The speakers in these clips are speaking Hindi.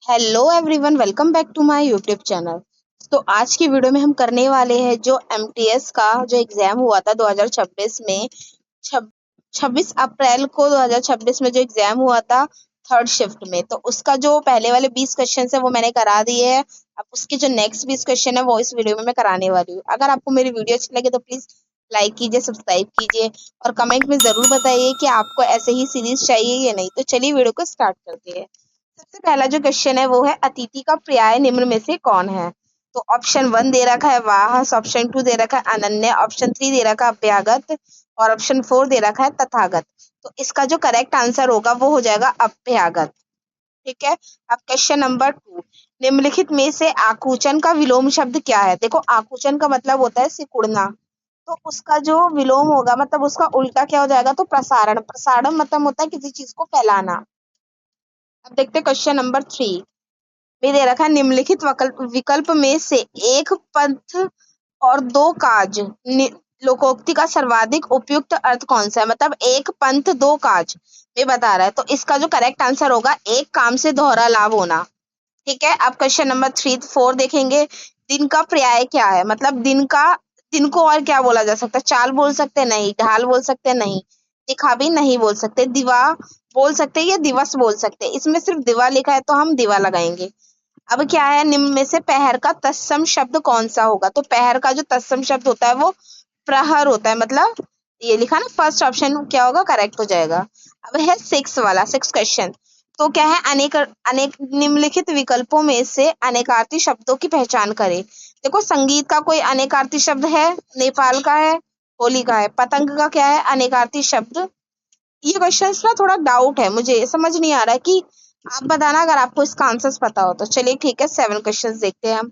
Hello everyone, welcome back to my YouTube channel. तो आज की वीडियो में हम करने वाले हैं जो एमटीएस का जो एग्जाम हुआ था 2026 में। 26 अप्रैल को 2026 में जो एग्जाम हुआ था थर्ड शिफ्ट में, तो उसका जो पहले वाले 20 क्वेश्चन है वो मैंने करा दिए हैं। अब उसके जो नेक्स्ट 20 क्वेश्चन है वो इस वीडियो में मैं कराने वाली हूँ। अगर आपको मेरी वीडियो अच्छी लगे तो प्लीज लाइक कीजिए, सब्सक्राइब कीजिए और कमेंट में जरूर बताइए कि आपको ऐसे ही सीरीज चाहिए या नहीं। तो चलिए वीडियो को स्टार्ट करते हैं। सबसे पहला जो क्वेश्चन है वो है अतिथि का पर्याय निम्न में से कौन है। तो ऑप्शन 1 दे रखा है वाहस, ऑप्शन 2 दे रखा है अनन्य, ऑप्शन 3 दे रखा है अभ्यागत और ऑप्शन 4 दे रखा है तथागत। तो इसका जो करेक्ट आंसर होगा वो हो जाएगा अभ्यागत। ठीक है। अब क्वेश्चन नंबर 2, निम्नलिखित में से आकुचन का विलोम शब्द क्या है। देखो, आकुचन का मतलब होता है सिकुड़ना, तो उसका जो विलोम होगा मतलब उसका उल्टा क्या हो जाएगा, तो प्रसारण। प्रसारण मतलब होता है किसी चीज को फैलाना। अब देखते हैं क्वेश्चन नंबर 3 में दे रखा है निम्नलिखित विकल्प में से एक पंथ और दो काज लोकोक्ति का सर्वाधिक उपयुक्त अर्थ कौन सा है। मतलब एक पंथ दो काज में बता रहा है, तो इसका जो करेक्ट आंसर होगा एक काम से दोहरा लाभ होना। ठीक है। अब क्वेश्चन नंबर 4 देखेंगे। दिन का पर्याय क्या है। मतलब दिन को और क्या बोला जा सकता है। चाल बोल सकते हैं, नहीं। ढाल बोल सकते हैं, नहीं। दिखा भी नहीं बोल सकते। दिवा बोल सकते हैं या दिवस बोल सकते हैं। इसमें सिर्फ दिवा लिखा है तो हम दिवा लगाएंगे। अब क्या है, निम्न में से पहर का तत्सम शब्द कौन सा होगा। तो पहर का जो तत्सम शब्द होता है वो प्रहर होता है। मतलब ये लिखा ना, फर्स्ट ऑप्शन क्या होगा, करेक्ट हो जाएगा। अब है सिक्स क्वेश्चन। तो क्या है, अनेक अनेक निम्नलिखित विकल्पों में से अनेकार्थी शब्दों की पहचान करें। देखो, संगीत का कोई अनेकार्थी शब्द है, नेपाल का है, होली का है। पतंग का क्या है, अनेकार्थी शब्द। ये क्वेश्चन ना थोड़ा डाउट है, मुझे समझ नहीं आ रहा है कि आप बताना अगर आपको इसका आंसर पता हो तो। चलिए ठीक है, 7 क्वेश्चन देखते हैं हम।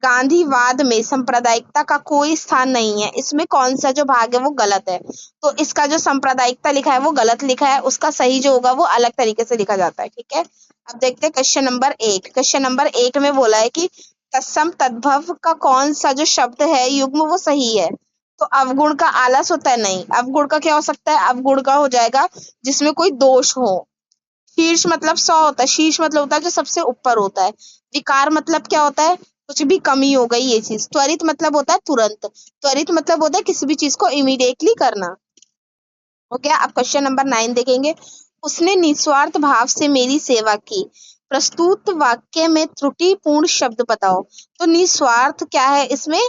गांधीवाद में सांप्रदायिकता का कोई स्थान नहीं है, इसमें कौन सा जो भाग है वो गलत है। तो इसका जो सांप्रदायिकता लिखा है वो गलत लिखा है, उसका सही जो होगा वो अलग तरीके से लिखा जाता है। ठीक है। अब देखते हैं क्वेश्चन नंबर 8। क्वेश्चन नंबर 8 में बोला है कि तत्सम तद्भव का कौन सा जो शब्द है युग्म वो सही है। तो अवगुण का आलस होता है, नहीं। अवगुण का क्या हो सकता है, अवगुण का हो जाएगा जिसमें कोई दोष हो। शीर्ष मतलब 100 होता है, शीर्ष मतलब होता है जो सबसे ऊपर होता है। विकार मतलब क्या होता है, कुछ भी कमी हो गई ये चीज। त्वरित मतलब होता है तुरंत। त्वरित मतलब होता है किसी भी चीज को इमीडिएटली करना। हो गया। अब क्वेश्चन नंबर 9 देखेंगे। उसने निस्वार्थ भाव से मेरी सेवा की, प्रस्तुत वाक्य में त्रुटिपूर्ण शब्द बताओ। तो निस्वार्थ क्या है इसमें,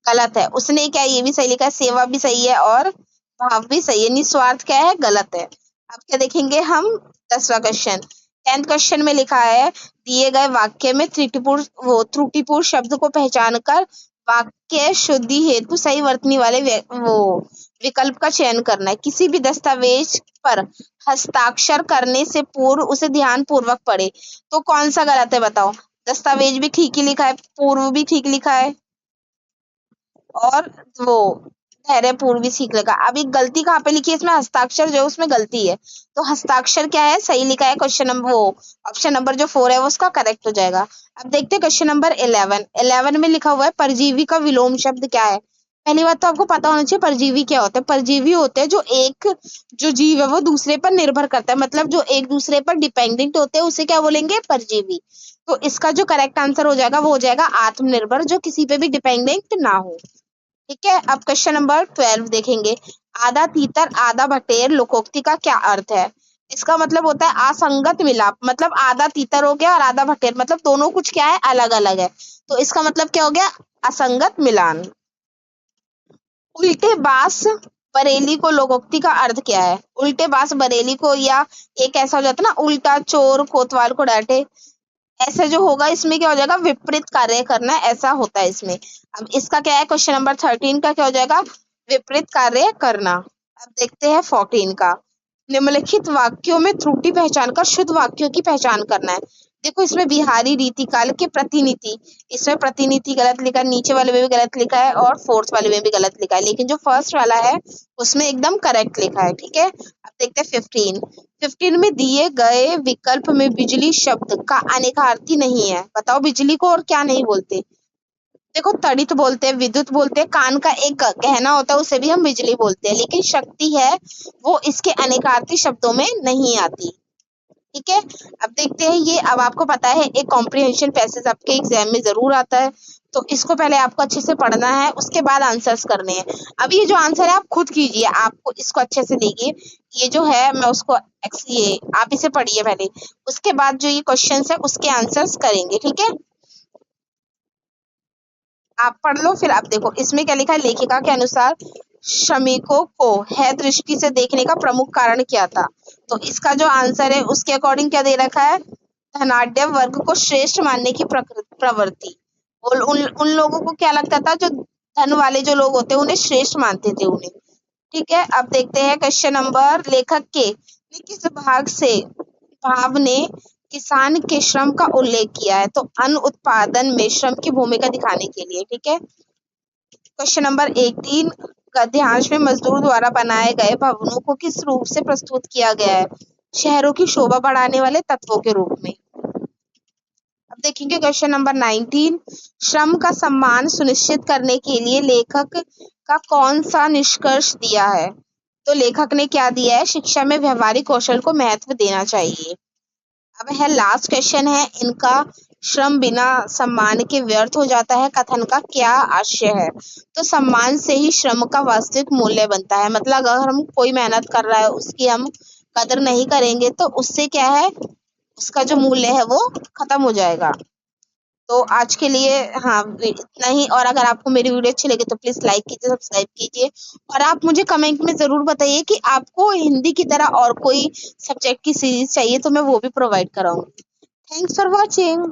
गलत है। उसने क्या, ये भी सही लिखा है, सेवा भी सही है और भाव भी सही है। निस्वार्थ क्या है, गलत है। अब क्या देखेंगे हम, 10वां क्वेश्चन। 10th क्वेश्चन में लिखा है दिए गए वाक्य में त्रुटिपूर्ण शब्द को पहचान कर वाक्य शुद्धि हेतु सही वर्तनी वाले वो विकल्प का चयन करना है। किसी भी दस्तावेज पर हस्ताक्षर करने से पूर्व उसे ध्यान पूर्वक पढ़े। तो कौन सा गलत है बताओ। दस्तावेज भी ठीक ही लिखा है, पूर्व भी ठीक लिखा है और वो धैर्य पूर्व भी सीख लेगा। अभी गलती कहाँ पे लिखी है इसमें, हस्ताक्षर जो है उसमें गलती है। तो हस्ताक्षर क्या है, सही लिखा है। क्वेश्चन नंबर वो ऑप्शन नंबर जो 4 है वो उसका करेक्ट हो जाएगा। अब देखते हैं क्वेश्चन नंबर 11। 11 में लिखा हुआ है परजीवी का विलोम शब्द क्या है। पहली बात तो आपको पता होना चाहिए परजीवी क्या होता है। परजीवी होते हैं जो एक जो जीव है वो दूसरे पर निर्भर करता है, मतलब जो एक दूसरे पर डिपेंडेंट होते हैं उसे क्या बोलेंगे, परजीवी। तो इसका जो करेक्ट आंसर हो जाएगा वो हो जाएगा आत्मनिर्भर, जो किसी पे भी डिपेंडेंट ना हो। ठीक है। अब क्वेश्चन नंबर 12 देखेंगे। आधा तीतर आधा भटेर लोकोक्ति का क्या अर्थ है। इसका मतलब होता है असंगत मिलाप। मतलब आधा तीतर हो गया और आधा भटेर, मतलब दोनों कुछ क्या है, अलग अलग है। तो इसका मतलब क्या हो गया, असंगत मिलान। उल्टे बास बरेली को लोकोक्ति का अर्थ क्या है। उल्टे बास बरेली को, या एक ऐसा हो जाता है ना, उल्टा चोर कोतवाल को डांटे, ऐसे जो होगा इसमें क्या हो जाएगा, विपरीत कार्य करना, ऐसा होता है इसमें। अब इसका क्या है, क्वेश्चन नंबर 13 का क्या हो जाएगा, विपरीत कार्य करना। अब देखते हैं 14 का। निम्नलिखित वाक्यों में त्रुटि पहचान कर शुद्ध वाक्यों की पहचान करना है। देखो, इसमें बिहारी रीतिकाल के प्रतिनिधि, इसमें प्रतिनिधि गलत लिखा है, नीचे वाले में भी गलत लिखा है और फोर्थ वाले में भी गलत लिखा है, लेकिन जो फर्स्ट वाला है उसमें एकदम करेक्ट लिखा है। ठीक है। अब देखते हैं 15 में दिए गए विकल्प में बिजली शब्द का अनेकार्थी नहीं है। बताओ बिजली को और क्या नहीं बोलते। देखो, तड़ित बोलते हैं, विद्युत बोलते हैं, कान का एक गहना होता है उसे भी हम बिजली बोलते हैं, लेकिन शक्ति है वो इसके अनेकार्थी शब्दों में नहीं आती। ठीक है। अब देखते हैं ये, अब आपको पता है एक कॉम्प्रिहेंशन पैसेज आपके एग्जाम में जरूर आता है, तो इसको पहले आपको अच्छे से पढ़ना है, उसके बाद आंसर्स करने हैं। अब ये जो आंसर है आप खुद कीजिए, आपको इसको अच्छे से देखिए, ये जो है मैं उसको ये आप इसे पढ़िए पहले, उसके बाद जो ये क्वेश्चंस है उसके आंसर्स करेंगे, ठीक है। आप पढ़ लो फिर आप देखो इसमें क्या लिखा है। लेखिका के अनुसार श्रमिकों को है दृष्टि से देखने का प्रमुख कारण क्या था, तो इसका जो आंसर है उसके अकॉर्डिंग क्या दे रखा है, धनाढ्य वर्ग को श्रेष्ठ मानने की प्रवृत्ति। और उन लोगों को क्या लगता था, जो धन वाले जो लोग होते हैं उन्हें श्रेष्ठ मानते थे उन्हें। ठीक है। अब देखते हैं क्वेश्चन नंबर, लेखक के ने किस भाग से भाव ने किसान के श्रम का उल्लेख किया है, तो अन्न उत्पादन में श्रम की भूमिका दिखाने के लिए। ठीक है। क्वेश्चन नंबर 18, गद्यांश में मजदूर द्वारा बनाए गए भवनों को किस रूप से प्रस्तुत किया गया है, शहरों की शोभा बढ़ाने वाले तत्वों के रूप में। अब देखेंगे क्वेश्चन नंबर 19, श्रम का सम्मान सुनिश्चित करने के लिए लेखक का कौन सा निष्कर्ष दिया है, तो लेखक ने क्या दिया है, शिक्षा में व्यवहारिक कौशल को महत्व देना चाहिए। अब है लास्ट क्वेश्चन है इनका, श्रम बिना सम्मान के व्यर्थ हो जाता है, कथन का क्या आशय है, तो सम्मान से ही श्रम का वास्तविक मूल्य बनता है। मतलब अगर हम कोई मेहनत कर रहा है उसकी हम कदर नहीं करेंगे तो उससे क्या है, उसका जो मूल्य है वो खत्म हो जाएगा। तो आज के लिए हाँ इतना ही, और अगर आपको मेरी वीडियो अच्छी लगे तो प्लीज लाइक कीजिए, सब्सक्राइब कीजिए, और आप मुझे कमेंट में जरूर बताइए कि आपको हिंदी की तरह और कोई सब्जेक्ट की सीरीज चाहिए तो मैं वो भी प्रोवाइड कराऊंगी। Thanks for watching.